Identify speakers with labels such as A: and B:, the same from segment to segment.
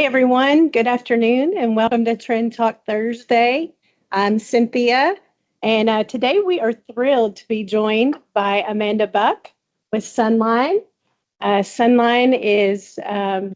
A: Hi, everyone. Good afternoon, and welcome to Trend Talk Thursday. I'm Cynthia, and today we are thrilled to be joined by Amanda Buck with Sunline. Sunline is the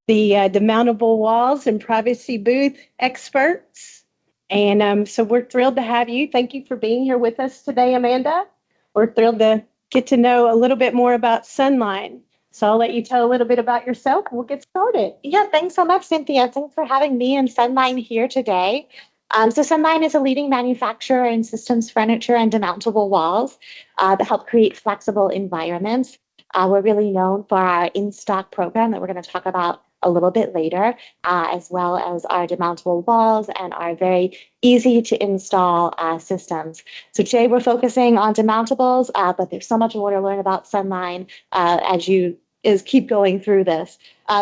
A: demountable walls and privacy booth experts. And so we're thrilled to have you. Thank you for being here with us today, Amanda. We're thrilled to get to know a little bit more about Sunline. So I'll let you tell a little bit about yourself. We'll get started.
B: Yeah, thanks so much, Cynthia. Thanks for having me and Sunline here today. So Sunline is a leading manufacturer in systems, furniture, and demountable walls that help create flexible environments. We're really known for our in-stock program that we're going to talk about a little bit later, as well as our demountable walls and our very easy to install systems. So today we're focusing on demountables, but there's so much more to learn about Sunline as you keep going through this.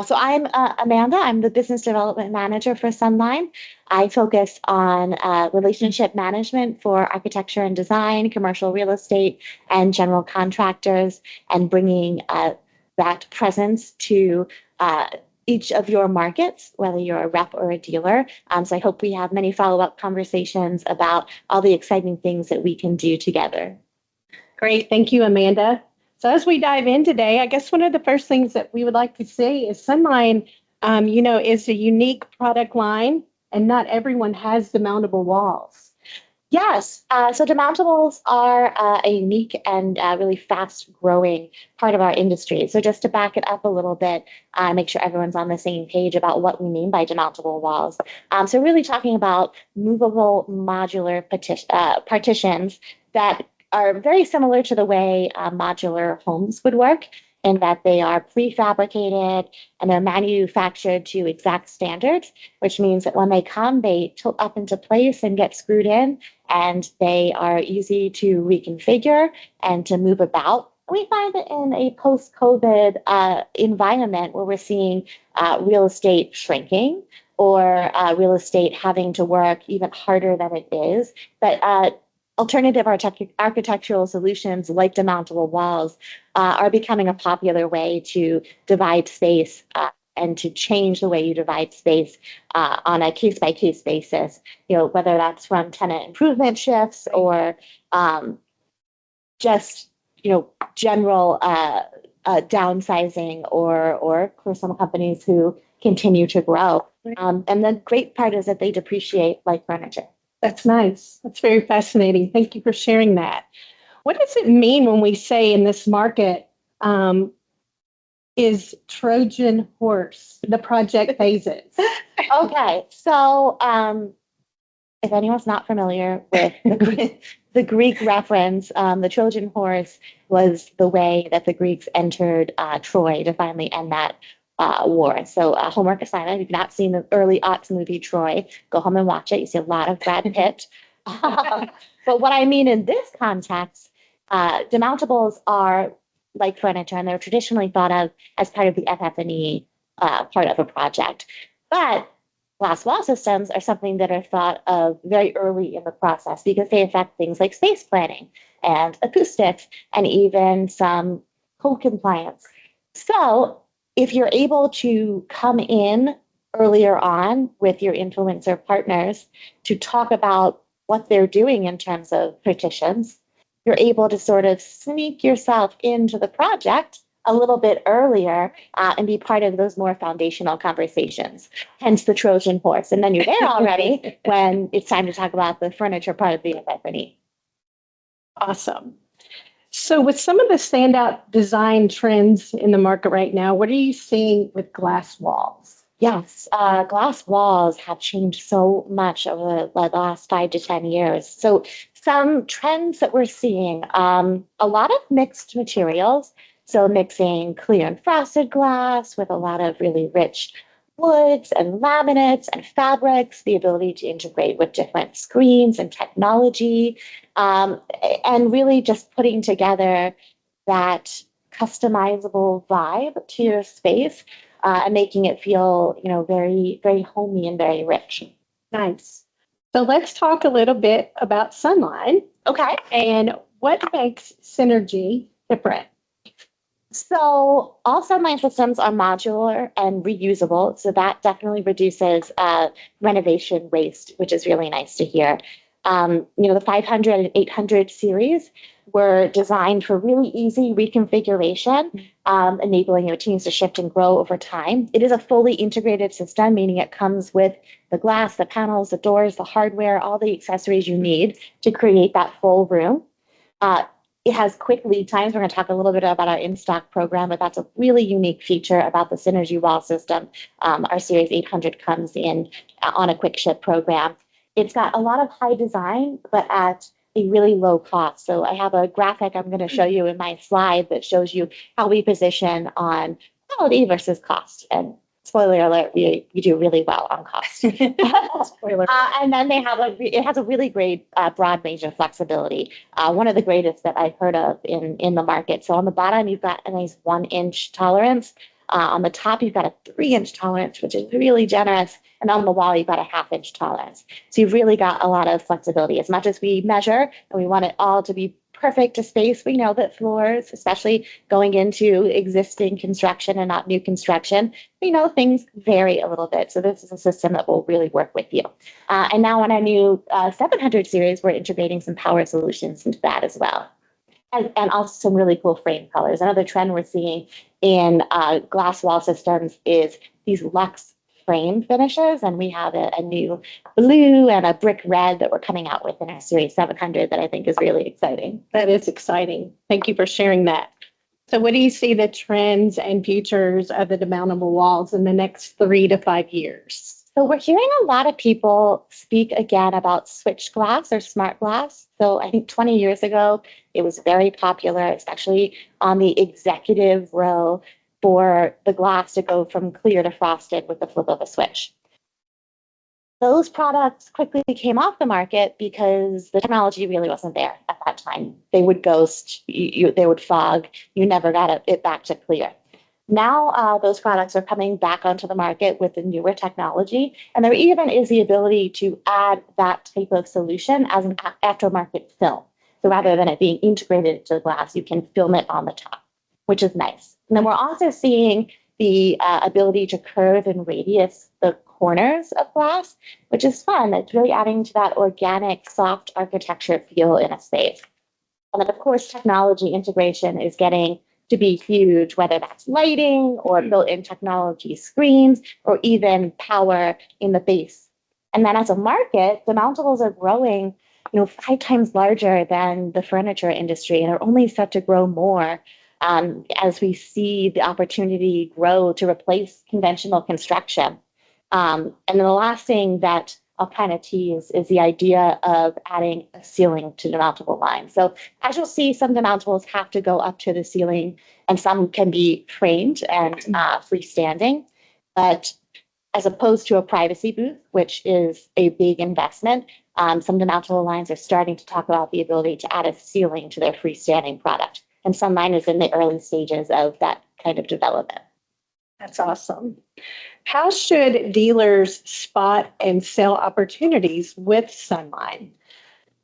B: So I'm Amanda. I'm the business development manager for Sunline. I focus on relationship management for architecture and design, commercial real estate, and general contractors, and bringing that presence to each of your markets, whether you're a rep or a dealer. So I hope we have many follow-up conversations about all the exciting things that we can do together.
A: Great. Thank you, Amanda. So as we dive in today, I guess one of the first things that we would like to say is Sunline, is a unique product line, and not everyone has demountable walls.
B: Yes. So demountables are a unique and really fast-growing part of our industry. So just to back it up a little bit, make sure everyone's on the same page about what we mean by demountable walls. So really talking about movable modular partitions that are very similar to the way modular homes would work, in that they are prefabricated and they're manufactured to exact standards, which means that when they come, they tilt up into place and get screwed in, and they are easy to reconfigure and to move about. We find that in a post-COVID environment where we're seeing real estate shrinking, or real estate having to work even harder than it is, that alternative architectural solutions like demountable walls are becoming a popular way to divide space and to change the way you divide space on a case-by-case basis, whether that's from tenant improvement shifts or just, general downsizing or for some companies who continue to grow. And the great part is that they depreciate like furniture.
A: That's nice. That's very fascinating. Thank you for sharing that. What does it mean when we say in this market is Trojan horse, the project phases?
B: Okay, so if anyone's not familiar with the Greek reference, the Trojan horse was the way that the Greeks entered Troy to finally end that war. So homework assignment, if you've not seen the early aughts movie Troy, go home and watch it. You see a lot of Brad Pitt. But what I mean in this context, demountables are like furniture, and they're traditionally thought of as part of the FF&E part of a project. But glass wall systems are something that are thought of very early in the process because they affect things like space planning and acoustics and even some code compliance. So if you're able to come in earlier on with your influencer partners to talk about what they're doing in terms of partitions, you're able to sort of sneak yourself into the project a little bit earlier and be part of those more foundational conversations, hence the Trojan horse. And then you're there already when it's time to talk about the furniture part of the FF&E.
A: Awesome. So with some of the standout design trends in the market right now, what are you seeing with glass walls?
B: Yes, glass walls have changed so much over the last 5 to 10 years. So some trends that we're seeing, a lot of mixed materials. So mixing clear and frosted glass with a lot of really rich woods and laminates and fabrics, the ability to integrate with different screens and technology, and really just putting together that customizable vibe to your space and making it feel, very, very homey and very rich.
A: Nice. So let's talk a little bit about Sunline.
B: Okay.
A: And what makes Synergy different?
B: So all Sunline systems are modular and reusable. So that definitely reduces renovation waste, which is really nice to hear. The 500 and 800 series were designed for really easy reconfiguration, enabling your teams to shift and grow over time. It is a fully integrated system, meaning it comes with the glass, the panels, the doors, the hardware, all the accessories you need to create that full room. Uh, it has quick lead times. We're going to talk a little bit about our in-stock program, but that's a really unique feature about the Synergy wall system. Our Series 800 comes in on a quick ship program. It's got a lot of high design, but at a really low cost. So I have a graphic I'm going to show you in my slide that shows you how we position on quality versus cost. And spoiler alert, we do really well on cost. Spoiler. And then it has a really great broad range of flexibility. One of the greatest that I've heard of in the market. So on the bottom, you've got a nice 1-inch tolerance. On the top, you've got a 3-inch tolerance, which is really generous. And on the wall, you've got a 1/2-inch tolerance. So you've really got a lot of flexibility. As much as we measure and we want it all to be perfect to space, we know that floors, especially going into existing construction and not new construction, we know things vary a little bit. So this is a system that will really work with you. And now on our new 700 series, we're integrating some power solutions into that as well. And also some really cool frame colors. Another trend we're seeing in glass wall systems is these luxe frame finishes. And we have a new blue and a brick red that we're coming out with in our Series 700 that I think is really exciting.
A: That is exciting. Thank you for sharing that. So what do you see the trends and futures of the demountable walls in the next 3 to 5 years?
B: So we're hearing a lot of people speak again about switch glass or smart glass. So I think 20 years ago, it was very popular, especially on the executive row, for the glass to go from clear to frosted with the flip of a switch. Those products quickly came off the market because the technology really wasn't there at that time. They would ghost, they would fog, you never got it back to clear. Now those products are coming back onto the market with the newer technology, and there even is the ability to add that type of solution as an aftermarket film. So rather than it being integrated into the glass, you can film it on the top, which is nice. And then we're also seeing the ability to curve and radius the corners of glass, which is fun. It's really adding to that organic, soft architecture feel in a space. And then, of course, technology integration is getting to be huge, whether that's lighting or built-in technology screens or even power in the base. And then as a market, the mountables are growing 5 times larger than the furniture industry, and are only set to grow more as we see the opportunity grow to replace conventional construction. And then the last thing that I'll kind of tease is the idea of adding a ceiling to demountable lines. So as you'll see, some demountables have to go up to the ceiling, and some can be framed and freestanding. But as opposed to a privacy booth, which is a big investment, some demountable lines are starting to talk about the ability to add a ceiling to their freestanding product. And Sunline is in the early stages of that kind of development.
A: That's awesome. How should dealers spot and sell opportunities with Sunline?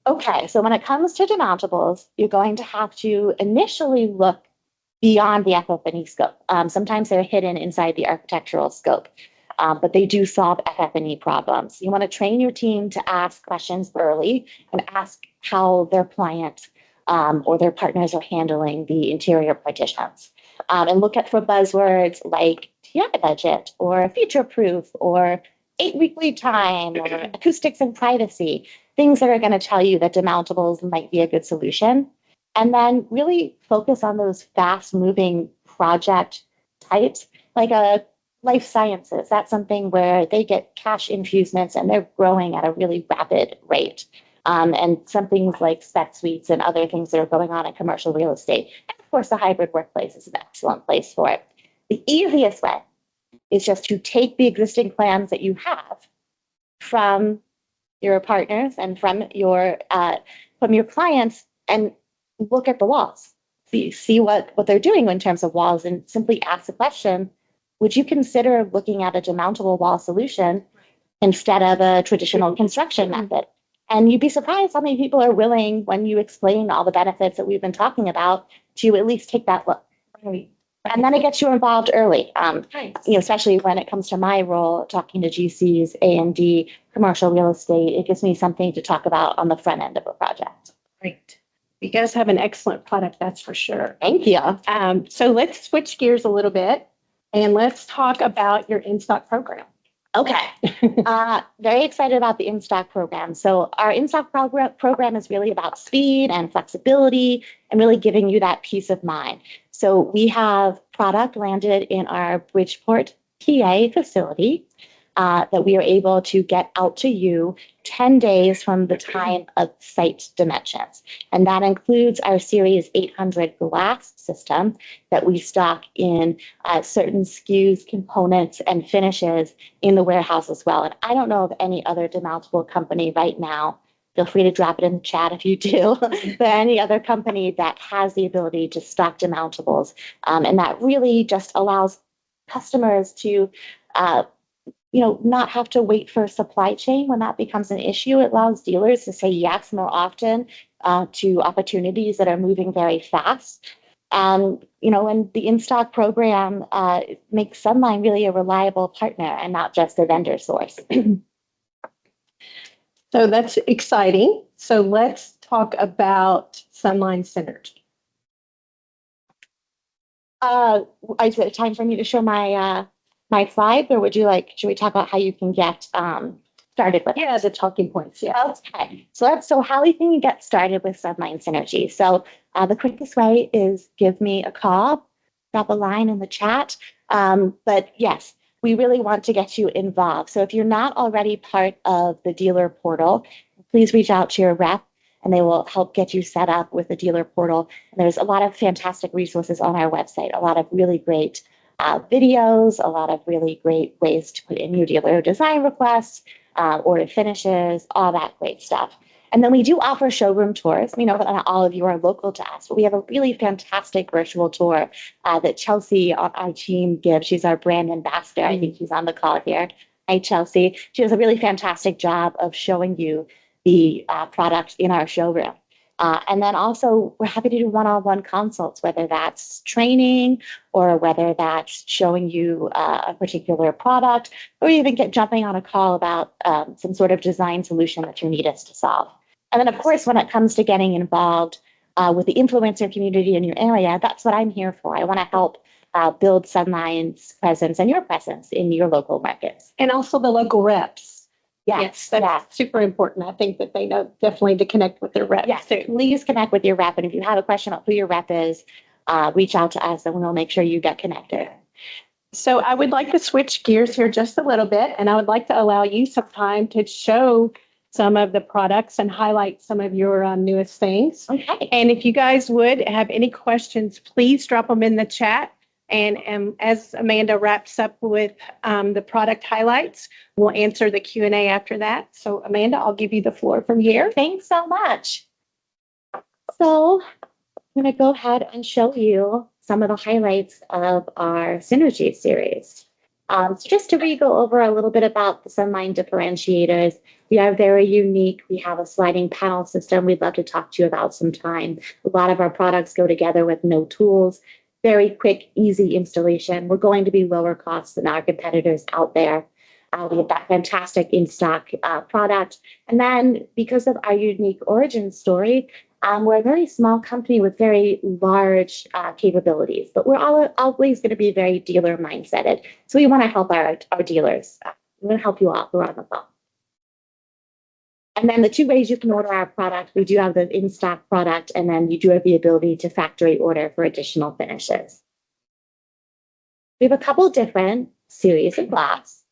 B: Okay, so when it comes to demountables, you're going to have to initially look beyond the FF&E scope. Sometimes they're hidden inside the architectural scope, but they do solve FF&E problems. You want to train your team to ask questions early and ask how their client or their partners are handling the interior partitions. And look for buzzwords like TI budget or future proof or 8-week lead time or acoustics and privacy, things that are going to tell you that demountables might be a good solution. And then really focus on those fast moving project types, like a life sciences. That's something where they get cash infusements and they're growing at a really rapid rate. And some things like spec suites and other things that are going on in commercial real estate. And of course, the hybrid workplace is an excellent place for it. The easiest way is just to take the existing plans that you have from your partners and from your clients and look at the walls. See what they're doing in terms of walls, and simply ask the question, would you consider looking at a demountable wall solution instead of a traditional construction method? And you'd be surprised how many people are willing, when you explain all the benefits that we've been talking about, to at least take that look. And then it gets you involved early,
A: Nice.
B: especially when it comes to my role, talking to GCs, A&D, commercial real estate. It gives me something to talk about on the front end of a project.
A: Great. You guys have an excellent product, that's for sure.
B: Thank you.
A: So let's switch gears a little bit and let's talk about your in-stock program.
B: Okay. Very excited about the in-stock program. So our in-stock program is really about speed and flexibility and really giving you that peace of mind. So we have product landed in our Bridgeport, PA facility that we are able to get out to you 10 days from the time of site dimensions. And that includes our Series 800 glass system that we stock in certain SKUs, components, and finishes in the warehouse as well. And I don't know of any other demountable company right now. Feel free to drop it in the chat if you do, but any other company that has the ability to stock demountables. And that really just allows customers to not have to wait for a supply chain when that becomes an issue. It allows dealers to say yes more often to opportunities that are moving very fast. And the in-stock program makes Sunline really a reliable partner and not just a vendor source.
A: So that's exciting. So let's talk about Sunline Synergy.
B: Is it time for me to show my slides, or should we talk about how you can get started with it?
A: Yeah, the talking points. Yeah.
B: Okay. So how we can get started with Sunline Synergy. So the quickest way is give me a call, drop a line in the chat. But yes, we really want to get you involved. So if you're not already part of the dealer portal, please reach out to your rep and they will help get you set up with the dealer portal. And there's a lot of fantastic resources on our website, a lot of really great videos, a lot of really great ways to put in your dealer design requests, order finishes, all that great stuff. And then we do offer showroom tours. We know that not all of you are local to us, but we have a really fantastic virtual tour that Chelsea on our team gives. She's our brand ambassador. I think she's on the call here. Hi, Chelsea. She does a really fantastic job of showing you the product in our showroom. And then also, we're happy to do one-on-one consults, whether that's training or whether that's showing you a particular product, or even jumping on a call about some sort of design solution that you need us to solve. And then, of course, when it comes to getting involved with the influencer community in your area, that's what I'm here for. I want to help build Sunline's presence and your presence in your local markets.
A: And also the local reps.
B: Yes,
A: that's super important. I think that they know definitely to connect with their rep.
B: Yes, please connect with your rep. And if you have a question about who your rep is, reach out to us and we'll make sure you get connected.
A: So I would like to switch gears here just a little bit, and I would like to allow you some time to show some of the products and highlight some of your newest things.
B: Okay.
A: And if you guys would have any questions, please drop them in the chat. And as Amanda wraps up with the product highlights, we'll answer the Q&A after that. So Amanda, I'll give you the floor from here.
B: Thanks so much. So I'm going to go ahead and show you some of the highlights of our Synergy series. So just to go over a little bit about the Sunline differentiators, we are very unique. We have a sliding panel system we'd love to talk to you about sometime. A lot of our products go together with no tools. Very quick, easy installation. We're going to be lower cost than our competitors out there. We have that fantastic in-stock product. And then because of our unique origin story, we're a very small company with very large capabilities, but we're always going to be very dealer mindseted. So we want to help our dealers. We want to help you all who are on the phone. And then the two ways you can order our product, we do have the in-stock product, and then you do have the ability to factory order for additional finishes. We have a couple different series of glass.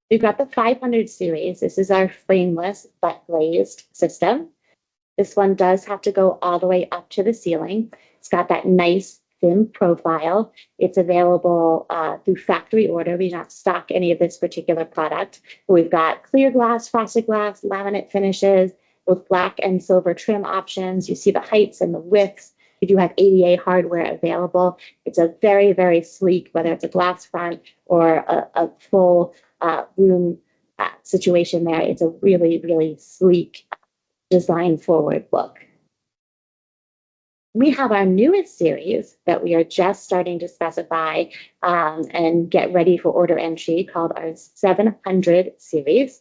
B: We've got the 500 series. This is our frameless but glazed system. This one does have to go all the way up to the ceiling. It's got that nice thin profile. It's available through factory order. We do not stock any of this particular product. But we've got clear glass, frosted glass, laminate finishes with black and silver trim options. You see the heights and the widths. We do have ADA hardware available. It's a very, very sleek, whether it's a glass front or a full room situation there. It's a really, really sleek, design forward look. we have our newest series that we are just starting to specify and get ready for order entry called our 700 series.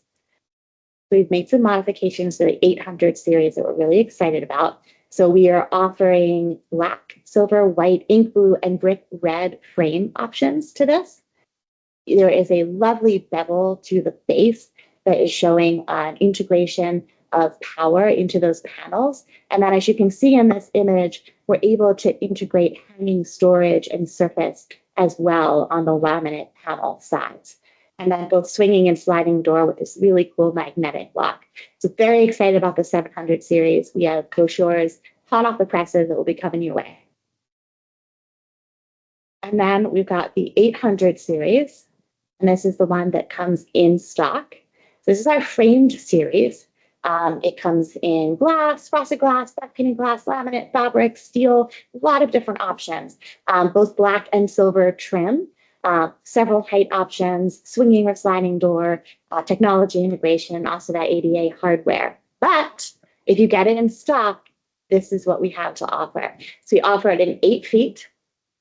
B: We've made some modifications to the 800 series that we're really excited about. So we are offering black, silver, white, ink blue, and brick red frame options to this. There is a lovely bevel to the base that is showing an integration of power into those panels. And then as you can see in this image, we're able to integrate hanging storage and surface as well on the laminate panel sides. And then both swinging and sliding door with this really cool magnetic lock. So very excited about the 700 series. We have brochures hot off the presses that will be coming your way. And then we've got the 800 series, and this is the one that comes in stock. So this is our framed series. It comes in glass, frosted glass, back painted glass, laminate, fabric, steel, a lot of different options, both black and silver trim. Several height options, swinging or sliding door, technology integration, and also that ADA hardware. But if you get it in stock, this is what we have to offer. So we offer it in 8 feet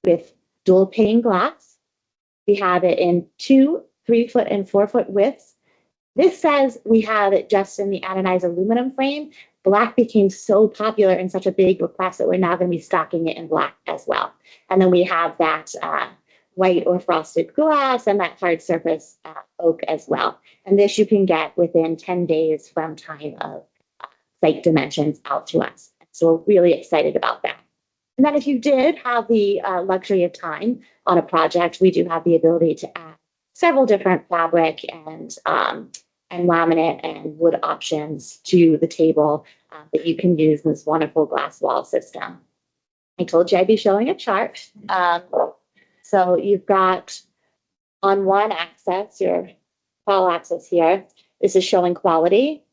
B: with dual pane glass. We have it in 2, 3-foot, and 4-foot widths. This says we have it just in the anodized aluminum frame. Black became so popular and such a big request that we're now going to be stocking it in black as well. And then we have that white or frosted glass and that hard surface oak as well. And this you can get within 10 days from time of site dimensions out to us. So we're really excited about that. And then if you did have the luxury of time on a project, we do have the ability to add several different fabric and laminate and wood options to the table that you can use in this wonderful glass wall system. I told you I'd be showing a chart. So you've got on one axis, your call axis here, this is showing quality.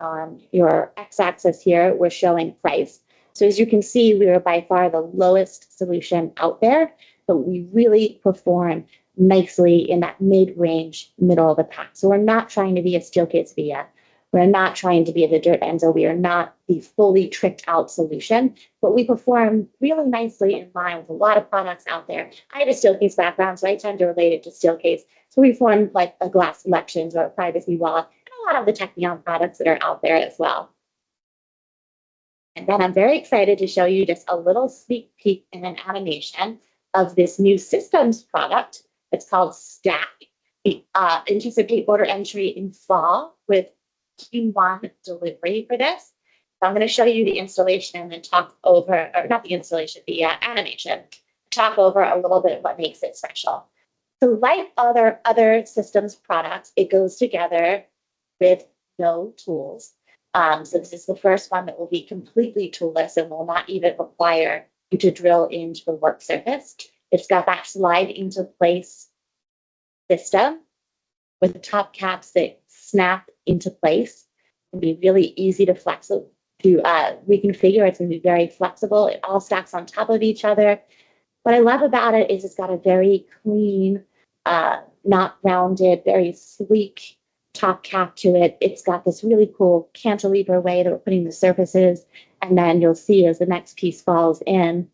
B: On your x-axis here, we're showing price. So as you can see, we are by far the lowest solution out there, but we really perform nicely in that mid-range, middle of the pack. So we're not trying to be a Steelcase Via. We're not trying to be the Dirt Enzo. We are not the fully tricked out solution, but we perform really nicely in line with a lot of products out there. I have a Steelcase background, so I tend to relate it to Steelcase. So we form like a Glass Selections or a Privacy Wall, and a lot of the Techion products that are out there as well. And then I'm very excited to show you just a little sneak peek and an animation of this new systems product. It's called Stack. We anticipate order entry in fall with Q1 delivery for this. So I'm going to show you the installation and then talk over, or not the installation, the animation, talk over a little bit of what makes it special. So like other systems products, it goes together with no tools. So this is the first one that will be completely toolless and will not even require you to drill into the work surface. It's got that slide into place system with the top caps that snap into place. It'll be really easy to reconfigure. It's going to be very flexible. It all stacks on top of each other. What I love about it is it's got a very clean, not rounded, very sleek top cap to it. It's got this really cool cantilever way that we're putting the surfaces. And then you'll see as the next piece falls in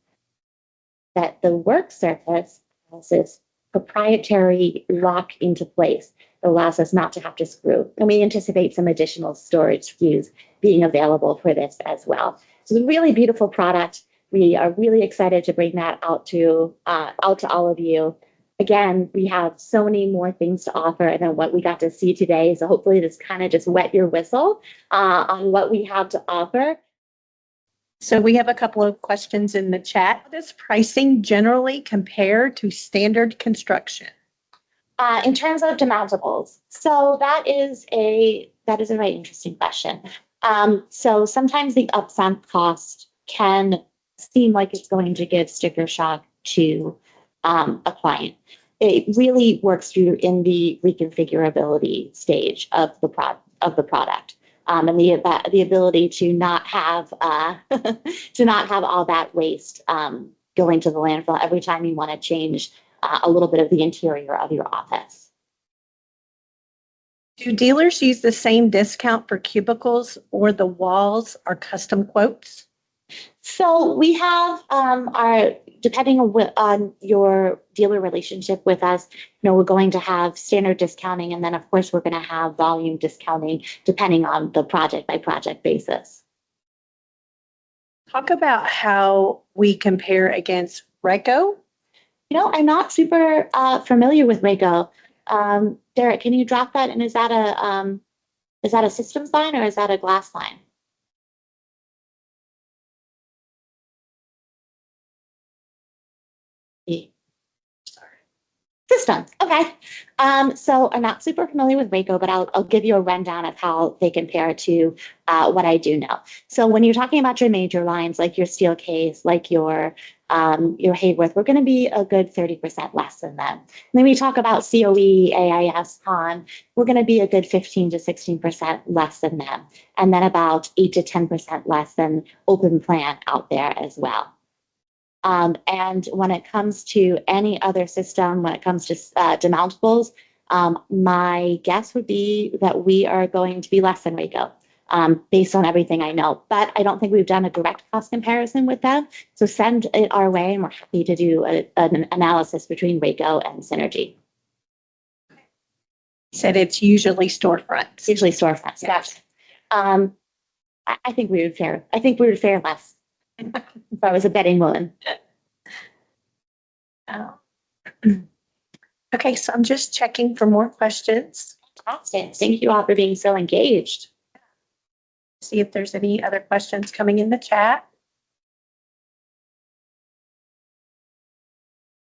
B: that the work surface has this proprietary lock into place that allows us not to have to screw. And we anticipate some additional storage SKUs being available for this as well. So it's a really beautiful product. We are really excited to bring that out to all of you. Again, we have so many more things to offer than what we got to see today. So hopefully this kind of just wet your whistle on what we have to offer.
A: So we have a couple of questions in the chat. How does pricing generally compare to standard construction?
B: In terms of demountables, so that is a very interesting question. So sometimes the upfront cost can seem like it's going to give sticker shock to a client. It really works through in the reconfigurability stage of the product. And the ability to not have all that waste going to the landfill every time you want to change a little bit of the interior of your office.
A: Do dealers use the same discount for cubicles, or the walls are custom quotes?
B: So we have our, depending on your dealer relationship with us, we're going to have standard discounting, and then of course we're going to have volume discounting depending on the project by project basis.
A: Talk about how we compare against Reco.
B: I'm not super familiar with Waco. Derek, can you drop that? And is that a systems line or is that a glass line? System. Okay. So I'm not super familiar with Waco, but I'll give you a rundown of how they compare to what I do know. So when you're talking about your major lines, like your steel case, like your Hayworth, we're going to be a good 30% less than them. Then we talk about COE, AIS, CON, we're going to be a good 15 to 16% less than them. And then about 8 to 10% less than open plan out there as well. And when it comes to any other system, when it comes to demountables, my guess would be that we are going to be less than Waco, based on everything I know. But I don't think we've done a direct cost comparison with them. So send it our way, and we're happy to do an analysis between Waco and Synergy.
A: Said it's usually storefronts.
B: Usually storefronts.
A: Yes.
B: I think we would fare. I think we would fare less if I was a betting woman.
A: Oh. Okay, so I'm just checking for more questions.
B: Fantastic. Thank you all for being so engaged.
A: See if there's any other questions coming in the chat.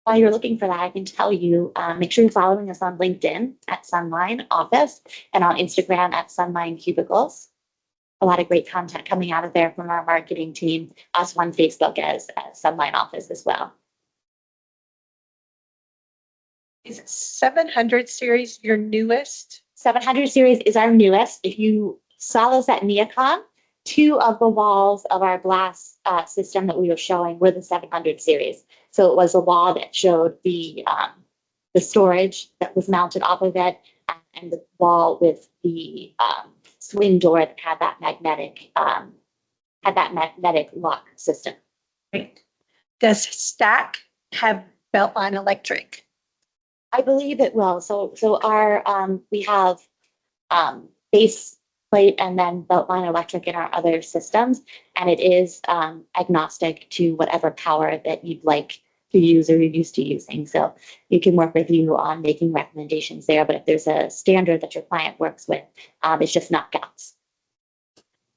B: While you're looking for that, I can tell you, make sure you're following us on LinkedIn at Sunline Office and on Instagram at Sunline Cubicles. A lot of great content coming out of there from our marketing team, us on Facebook as Sunline Office as well.
A: Is 700 series your newest?
B: 700 series is our newest. If you saw us at NeoCon, 2 of the walls of our glass system that we were showing were the 700 series. So it was a wall that showed the storage that was mounted off of it, and the wall with the swing door that had that magnetic lock system.
A: Right. Does Stack have Beltline electric?
B: I believe it will. So our we have base plate and then Beltline electric in our other systems, and it is agnostic to whatever power that you'd like to use or you're used to using. So you can work with you on making recommendations there. But if there's a standard that your client works with, it's just not gas.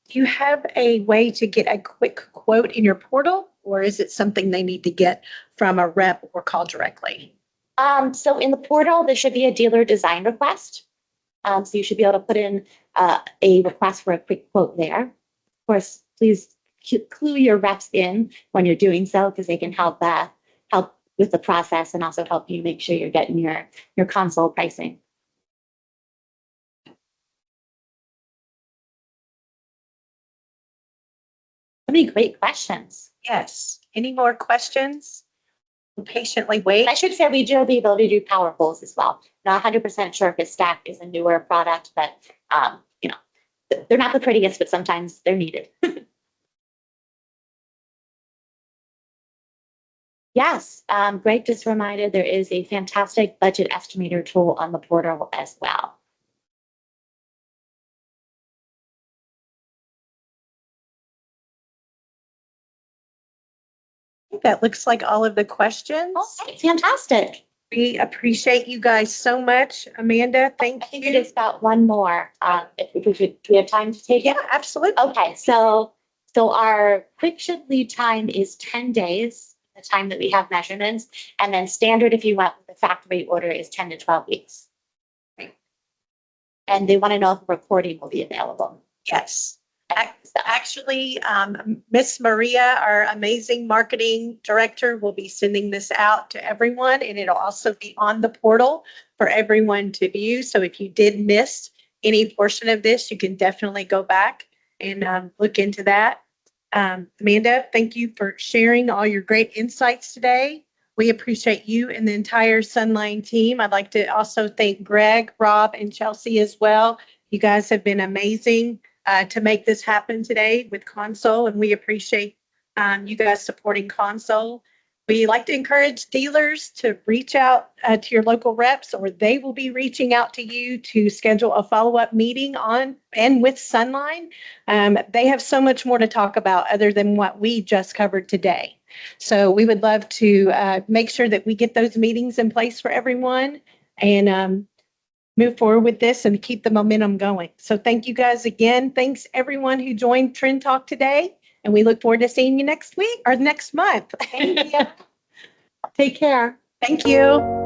A: Do you have a way to get a quick quote in your portal, or is it something they need to get from a rep or call directly?
B: So in the portal, there should be a dealer design request. So you should be able to put in a request for a quick quote there. Of course, please clue your reps in when you're doing so, because they can help with the process and also help you make sure you're getting your Consoll pricing. So many great questions.
A: Yes. Any more questions? We'll patiently wait.
B: I should say we do have the ability to do power poles as well. Not 100% sure if Stack is a newer product, but they're not the prettiest, but sometimes they're needed. Yes, Greg just reminded there is a fantastic budget estimator tool on the portal as well.
A: That looks like all of the questions.
B: Okay, fantastic.
A: We appreciate you guys so much. Amanda, thank you.
B: I think it is about one more. Do we have time to take it?
A: Yeah, absolutely.
B: Okay, so our quick ship lead time is 10 days, the time that we have measurements, and then standard if you went with the factory order is 10 to 12 weeks. Right. And they want to know if reporting will be available.
A: Yes. Actually, Miss Maria, our amazing marketing director, will be sending this out to everyone, and it'll also be on the portal for everyone to view. So if you did miss any portion of this, you can definitely go back and look into that. Amanda, thank you for sharing all your great insights today. We appreciate you and the entire Sunline team. I'd like to also thank Greg, Rob, and Chelsea as well. You guys have been amazing to make this happen today with Consoll, and we appreciate you guys supporting Consoll. We like to encourage dealers to reach out to your local reps, or they will be reaching out to you to schedule a follow-up meeting on and with Sunline. They have so much more to talk about other than what we just covered today. So we would love to make sure that we get those meetings in place for everyone and move forward with this and keep the momentum going. So thank you guys again. Thanks everyone who joined Trend Talk today. And we look forward to seeing you next week or next month.
B: Thank you.
A: Take care. Thank you.